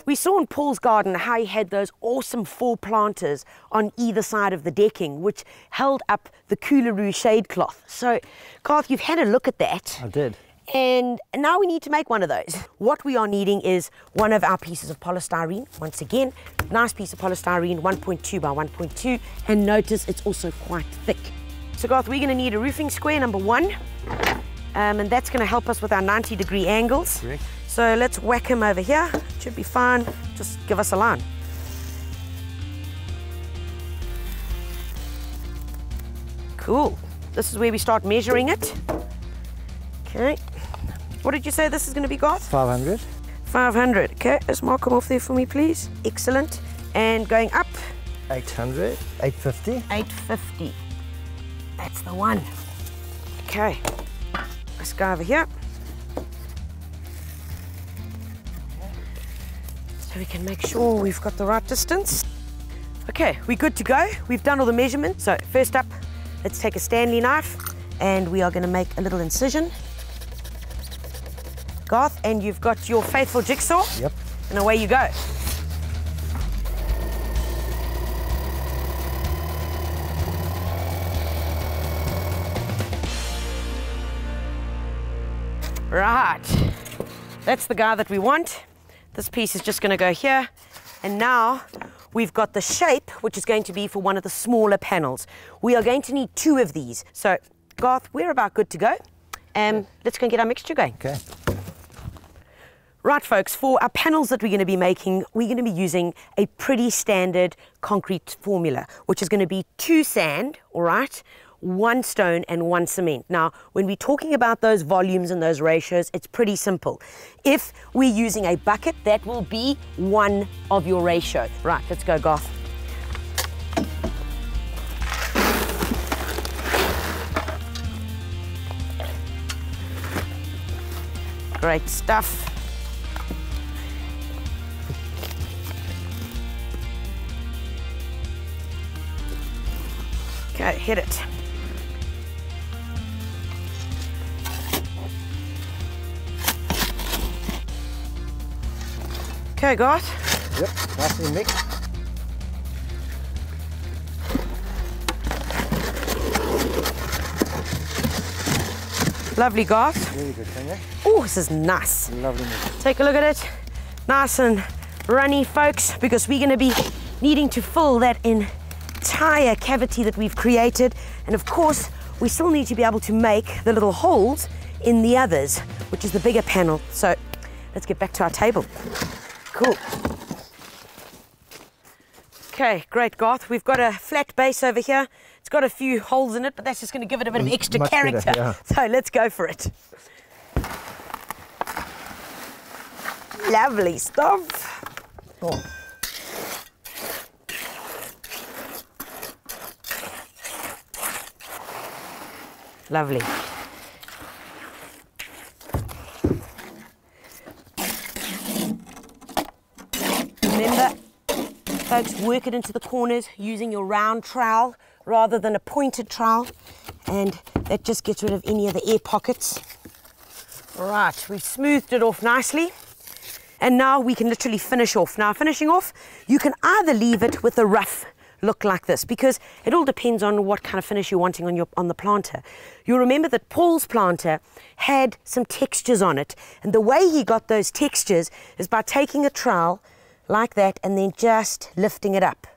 We saw in Paul's garden how he had those awesome 4 planters on either side of the decking, which held up the Coolaroo shade cloth. So, Garth, you've had a look at that. I did. And now we need to make one of those. What we are needing is one of our pieces of polystyrene. Once again, nice piece of polystyrene, 1.2 by 1.2. And notice it's also quite thick. So, Garth, we're going to need a roofing square, number 1. And that's going to help us with our 90-degree angles. Correct. So let's whack him over here. Should be fine. Just give us a line. Cool. This is where we start measuring it. Okay. What did you say this is going to be, Garth? 500. 500. Okay, let's mark them off there for me, please. Excellent. And going up? 800. 850. 850. That's the one. Okay. Let's go over here. So we can make sure we've got the right distance. Okay, we're good to go. We've done all the measurements. So first up, let's take a Stanley knife and we are going to make a little incision. Garth, and you've got your faithful jigsaw. Yep. And away you go. Right, that's the guy that we want. This piece is just going to go here. And now we've got the shape, which is going to be for one of the smaller panels. We are going to need 2 of these. So, Garth, we're about good to go. Let's go and get our mixture going. Okay. Right, folks, for our panels that we're going to be making, we're going to be using a pretty standard concrete formula, which is going to be 2 sand, all right, 1 stone and 1 cement. Now, when we're talking about those volumes and those ratios, it's pretty simple. If we're using a bucket, that will be 1 of your ratio. Right, let's go, Garth. Great stuff. Okay, hit it. Okay, Garth. Yep, nicely mixed. Lovely, Garth. Very good, Tanya. Oh, this is nice. Lovely mix. Take a look at it. Nice and runny, folks, because we're going to be needing to fill that entire cavity that we've created. And of course, we still need to be able to make the little holes in the others, which is the bigger panel. So let's get back to our table. Cool. Okay, great, Garth. We've got a flat base over here. It's got a few holes in it, but that's just going to give it a bit of extra Much character. better, yeah. So let's go for it. Lovely stuff. Oh. Lovely. Remember, folks, work it into the corners using your round trowel rather than a pointed trowel, and that just gets rid of any of the air pockets. All right, we've smoothed it off nicely, and now we can literally finish off. Now, finishing off, you can either leave it with a rough look like this, because it all depends on what kind of finish you're wanting on the planter. You'll remember that Paul's planter had some textures on it, and the way he got those textures is by taking a trowel like that and then just lifting it up.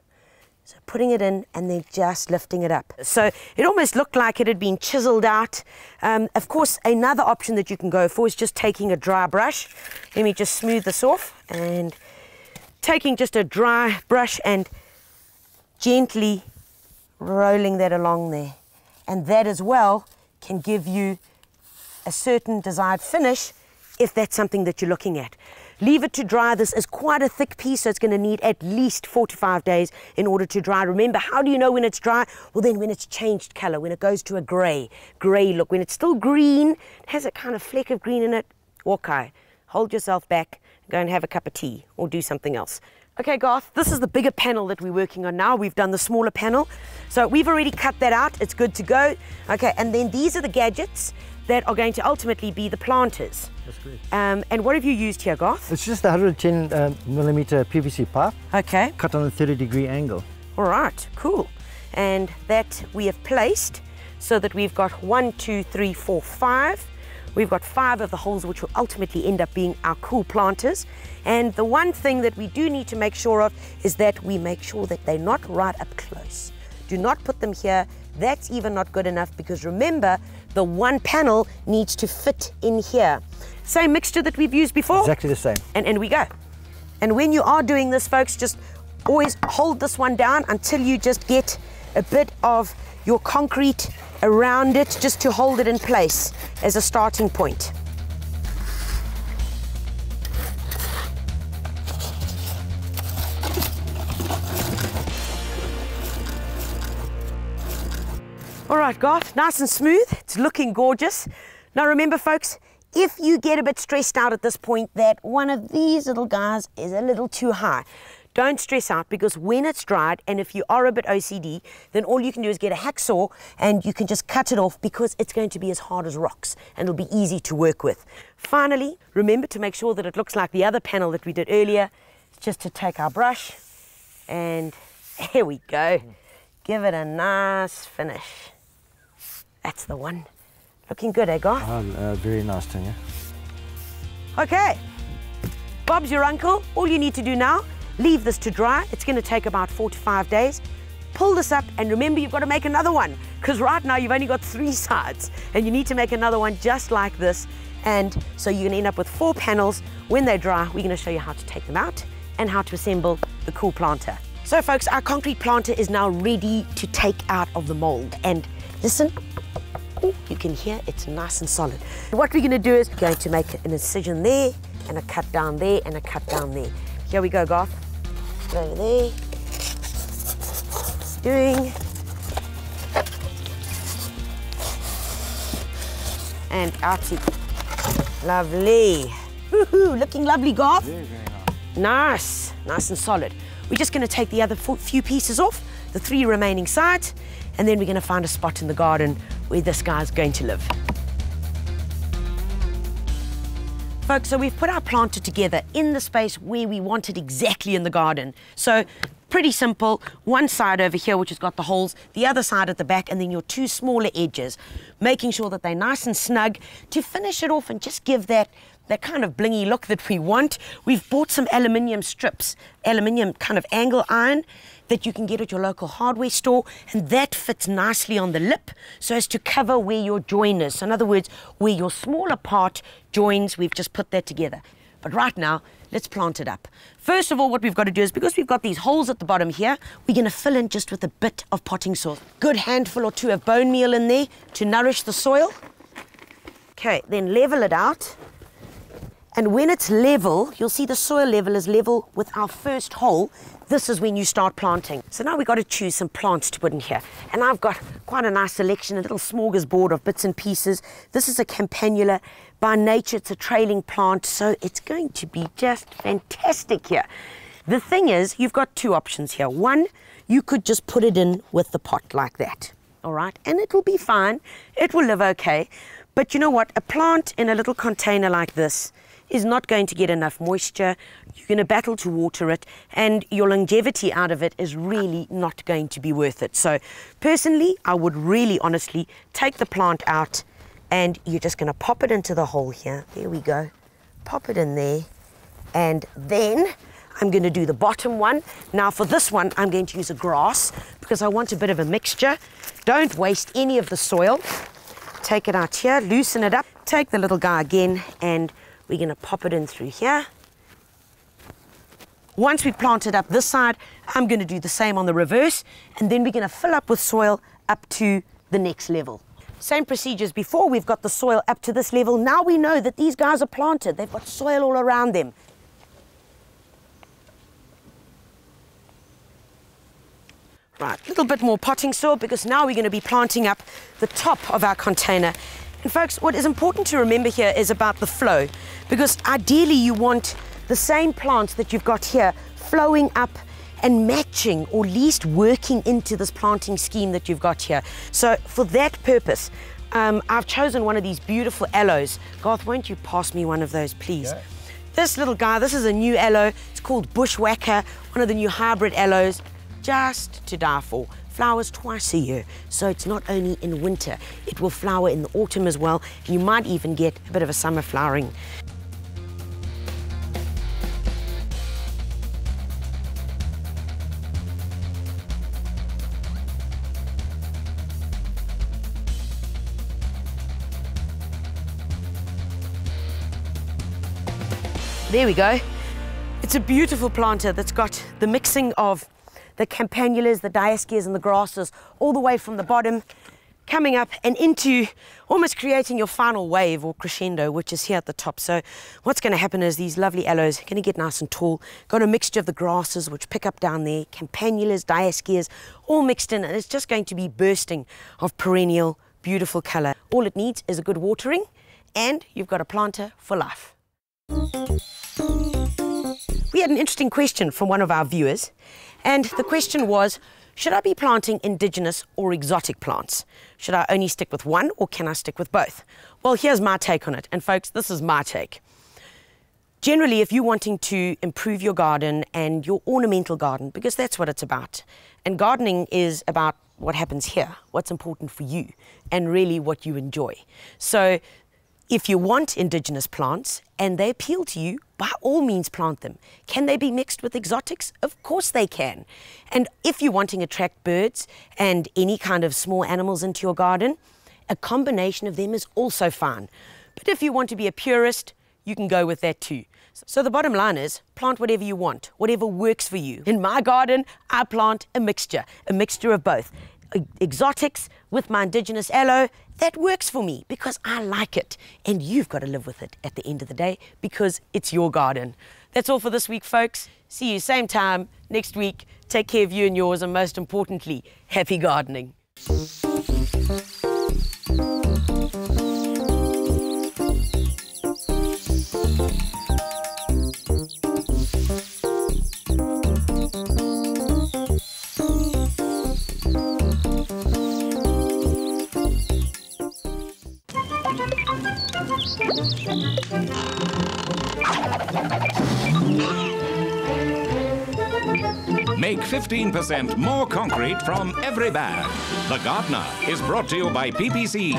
So putting it in and then just lifting it up. So it almost looked like it had been chiseled out. Of course, another option that you can go for is just taking a dry brush. Let me just smooth this off, and taking just a dry brush and gently rolling that along there. And that as well can give you a certain desired finish if that's something that you're looking at. Leave it to dry. This is quite a thick piece, so it's going to need at least 4 to 5 days in order to dry. Remember, how do you know when it's dry? Well, then when it's changed color, when it goes to a gray look. When it's still green, it has a kind of fleck of green in it, okay, hold yourself back, go and have a cup of tea or do something else. Okay, Garth, this is the bigger panel that we're working on now. We've done the smaller panel. So we've already cut that out. It's good to go. Okay, and then these are the gadgets that are going to ultimately be the planters. That's great. And what have you used here, Garth? It's just a 110 millimeter PVC pipe, Okay. cut on a 30-degree angle. All right, cool. And that we have placed so that we've got 1, 2, 3, 4, 5. We've got 5 of the holes which will ultimately end up being our cool planters. And the one thing that we do need to make sure of is that we make sure that they're not right up close. Do not put them here. That's even not good enough, because remember, the one panel needs to fit in here. Same mixture that we've used before. Exactly the same. And we go. And when you are doing this, folks, just always hold this one down until you just get a bit of your concrete around it, just to hold it in place as a starting point. All right, Garth, nice and smooth. It's looking gorgeous. Now remember, folks, if you get a bit stressed out at this point that one of these little guys is a little too high, don't stress out, because when it's dried, and if you are a bit OCD, then all you can do is get a hacksaw and you can just cut it off, because it's going to be as hard as rocks and it'll be easy to work with. Finally, remember to make sure that it looks like the other panel that we did earlier. Just to take our brush, and here we go. Give it a nice finish. That's the one. Looking good, eh, Garth? Very nice, Tanya. Okay, Bob's your uncle. All you need to do now, leave this to dry. It's going to take about 4 to 5 days. Pull this up, and remember, you've got to make another one, because right now you've only got 3 sides, and you need to make another one just like this. And so you're going to end up with 4 panels. When they dry, we're going to show you how to take them out and how to assemble the cool planter. So folks, our concrete planter is now ready to take out of the mold. And listen, you can hear it's nice and solid. What we're going to do is we're going to make an incision there, and a cut down there, and a cut down there. Here we go, Garth. Go there. Doing. And outie. Lovely. Woohoo, looking lovely, Garth. Very, very Nice, nice. nice and solid. We're just going to take the other few pieces off, the 3 remaining sides, and then we're going to find a spot in the garden where this guy's going to live. Folks, so we've put our planter together in the space where we want it exactly in the garden. So pretty simple, one side over here which has got the holes, the other side at the back, and then your 2 smaller edges, making sure that they're nice and snug to finish it off and just give that kind of blingy look that we want. We've bought some aluminium strips, aluminium kind of angle iron that you can get at your local hardware store, and that fits nicely on the lip so as to cover where your join is. So in other words, where your smaller part joins, we've just put that together. But right now, let's plant it up. First of all, what we've got to do is, because we've got these holes at the bottom here, we're going to fill in just with a bit of potting soil. Good handful or 2 of bone meal in there to nourish the soil. Okay, then level it out. And when it's level, you'll see the soil level is level with our first hole. This is when you start planting. So now we've got to choose some plants to put in here. And I've got quite a nice selection, a little smorgasbord of bits and pieces. This is a campanula. By nature, it's a trailing plant, so it's going to be just fantastic here. The thing is, you've got 2 options here. One, you could just put it in with the pot like that, all right? And it will be fine. It will live okay. But you know what? A plant in a little container like this is not going to get enough moisture. You're going to battle to water it, and your longevity out of it is really not going to be worth it. So personally, I would really honestly take the plant out, and you're just going to pop it into the hole here. There we go. Pop it in there, and then I'm going to do the bottom one. Now for this one, I'm going to use a grass because I want a bit of a mixture. Don't waste any of the soil. Take it out here, loosen it up. Take the little guy again, and we're going to pop it in through here. Once we plant it up this side, I'm going to do the same on the reverse, and then we're going to fill up with soil up to the next level. Same procedures before. We've got the soil up to this level. Now we know that these guys are planted. They've got soil all around them. Right, a little bit more potting soil, because now we're going to be planting up the top of our container. And folks, what is important to remember here is about the flow, because ideally you want the same plants that you've got here flowing up and matching, or at least working into this planting scheme that you've got here. So for that purpose, I've chosen one of these beautiful aloes. Garth, won't you pass me one of those, please? Yeah. This little guy, this is a new aloe. It's called Bushwhacker, one of the new hybrid aloes, just to die for. Flowers twice a year, so it's not only in winter, it will flower in the autumn as well. You might even get a bit of a summer flowering. There we go. It's a beautiful planter that's got the mixing of the campanulas, the diascias and the grasses all the way from the bottom, coming up and into almost creating your final wave or crescendo, which is here at the top. So what's going to happen is these lovely aloes are going to get nice and tall, got a mixture of the grasses which pick up down there, campanulas, diascias, all mixed in, and it's just going to be bursting of perennial, beautiful colour. All it needs is a good watering, and you've got a planter for life. We had an interesting question from one of our viewers, and the question was, should I be planting indigenous or exotic plants? Should I only stick with one, or can I stick with both? Well, here's my take on it, and folks, this is my take. Generally, if you're wanting to improve your garden and your ornamental garden, because that's what it's about, and gardening is about what happens here, what's important for you, and really what you enjoy. So if you want indigenous plants and they appeal to you, by all means plant them. Can they be mixed with exotics? Of course they can. And if you're wanting to attract birds and any kind of small animals into your garden, a combination of them is also fine. But if you want to be a purist, you can go with that too. So the bottom line is, plant whatever you want, whatever works for you. In my garden, I plant a mixture of both. Exotics with my indigenous aloe, that works for me because I like it, and you've got to live with it at the end of the day because it's your garden. That's all for this week, folks. See you same time next week. Take care of you and yours, and most importantly, happy gardening. Make 15% more concrete from every bag. The Gardener is brought to you by PPC.